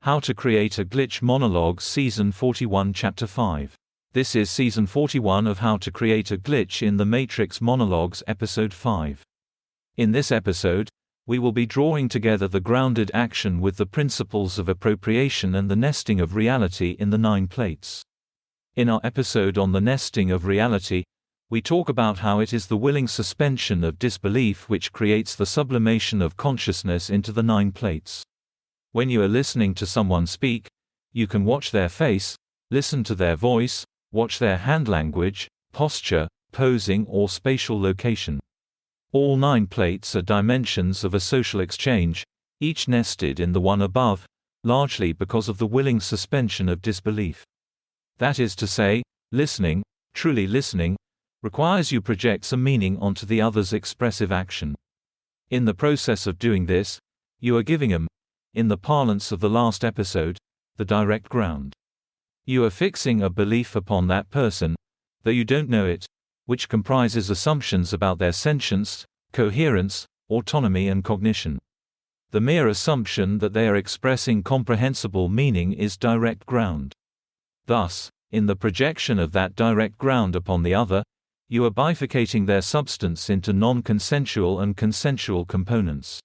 How to Create a Glitch Monologues Season 41 Chapter 5. This is Season 41 of How to Create a Glitch in the Matrix Monologues Episode 5. In this episode, we will be drawing together the grounded action with the principles of appropriation and the nesting of reality in the 9 plates. In our episode on the nesting of reality, we talk about how it is the willing suspension of disbelief which creates the sublimation of consciousness into the 9 plates. When you are listening to someone speak, you can watch their face, listen to their voice, watch their hand language, posture, posing or spatial location. All 9 plates are dimensions of a social exchange, each nested in the one above, largely because of the willing suspension of disbelief. That is to say, listening, truly listening, requires you project some meaning onto the other's expressive action. In the process of doing this, you are giving them, in the parlance of the last episode, the direct ground. You are fixing a belief upon that person, though you don't know it, which comprises assumptions about their sentience, coherence, autonomy and cognition. The mere assumption that they are expressing comprehensible meaning is direct ground. Thus, in the projection of that direct ground upon the other, you are bifurcating their substance into non-consensual and consensual components.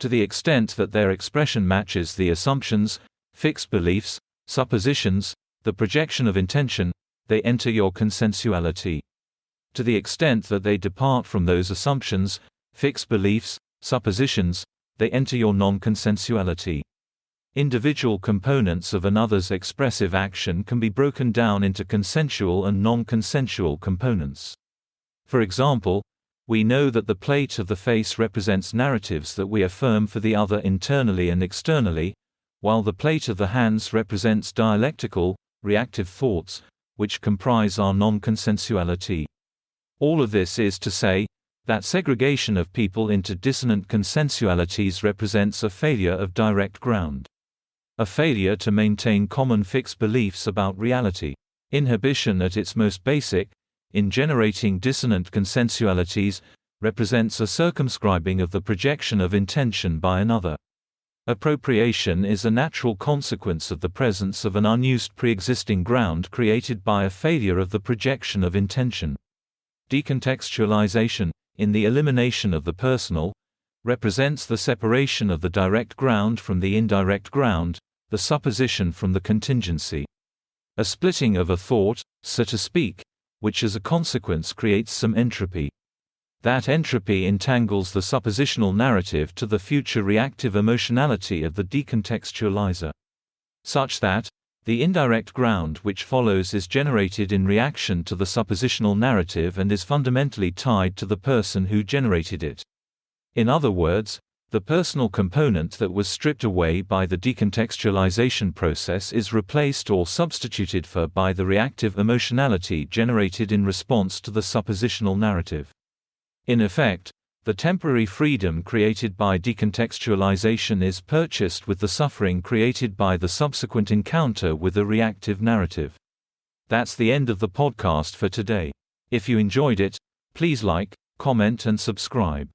To the extent that their expression matches the assumptions, fixed beliefs, suppositions, the projection of intention, they enter your consensuality. To the extent that they depart from those assumptions, fixed beliefs, suppositions, they enter your non-consensuality. Individual components of another's expressive action can be broken down into consensual and non-consensual components. For example, we know that the plate of the face represents narratives that we affirm for the other internally and externally, while the plate of the hands represents dialectical, reactive thoughts, which comprise our non-consensuality. All of this is to say, that segregation of people into dissonant consensualities represents a failure of direct ground. A failure to maintain common fixed beliefs about reality. Inhibition at its most basic, in generating dissonant consensualities, represents a circumscribing of the projection of intention by another. Appropriation is a natural consequence of the presence of an unused pre-existing ground created by a failure of the projection of intention. Decontextualization, in the elimination of the personal, represents the separation of the direct ground from the indirect ground, the supposition from the contingency. A splitting of a thought, so to speak, which as a consequence creates some entropy. That entropy entangles the suppositional narrative to the future reactive emotionality of the decontextualizer. Such that, the indirect ground which follows is generated in reaction to the suppositional narrative and is fundamentally tied to the person who generated it. In other words, the personal component that was stripped away by the decontextualization process is replaced or substituted for by the reactive emotionality generated in response to the suppositional narrative. In effect, the temporary freedom created by decontextualization is purchased with the suffering created by the subsequent encounter with a reactive narrative. That's the end of the podcast for today. If you enjoyed it, please like, comment and subscribe.